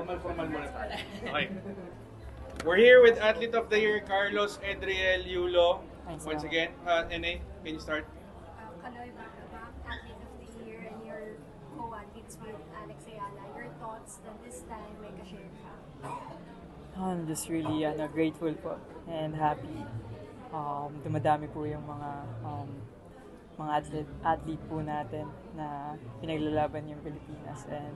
Formal muna tayo. Okay. We're here with Athlete of the Year, Carlos Edriel Yulo. Thanks, Once Mama. again, NA, can you start? Kaloy back-to-back Athlete of the Year and your co-athletes with Alex Ayala. Your thoughts that this time may ka-share ka? I'm just really grateful po and happy. Dumadami po yung mga athlete po natin na pinaglalaban yung Pilipinas, and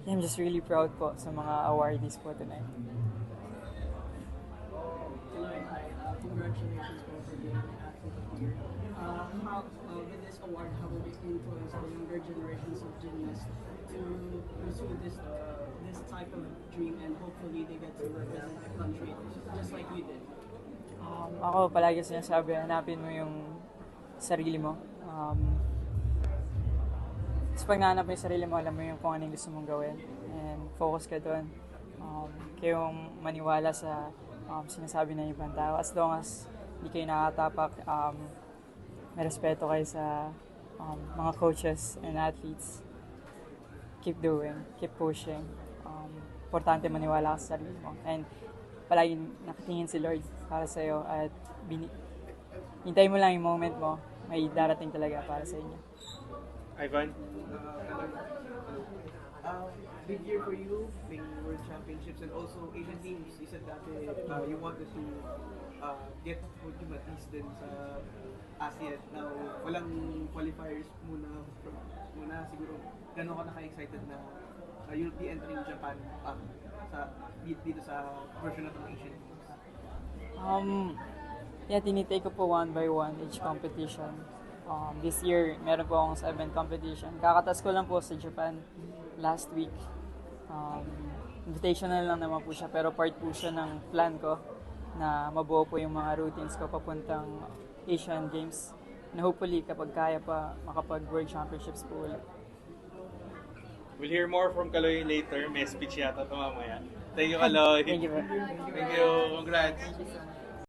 I'm just really proud po sa mga awardees po tonight. Congratulations for being an athlete of the year. With this award, how will it influence the younger generations of gymnasts to pursue this type of dream, and hopefully they get to represent the country just like you did? Ako palagi sinasabi, hanapin mo yung sarili mo. Sa pag nahanap mo yung sarili mo, alam mo yung kung anong gusto mong gawin. And focus ka doon. Kayong maniwala sa sinasabi ng ibang tao. As long as hindi kayo nakatapak, may respeto kayo sa mga coaches and athletes. Keep doing, keep pushing. Importante maniwala ka sa sarili mo. And palagi nakatingin si Lord para sa'yo, at hintayin mo lang yung moment mo, may darating talaga para sa inyo. Ivan? Big year for you, being World Championships and also Asian Games. You said that you wanted to get podium at least din sa ASEAN. Now, walang qualifiers muna siguro. Gano'n ka naka-excited na you'll be entering Japan dito sa version of Asian Games? Tinitake ko po one by one each competition. This year, meron po akong 7 competition. Kakatas ko lang po sa Japan last week. Invitational lang naman po siya, pero part po siya ng plan ko na mabuo po yung mga routines ko papuntang Asian Games. Na hopefully, kapag kaya pa, makapag-World Championships po ulit. We'll hear more from Kaloy later. May speech yata ito mamaya. Thank you, Kaloy. Thank you po. Thank you. Congrats. Thank you so much.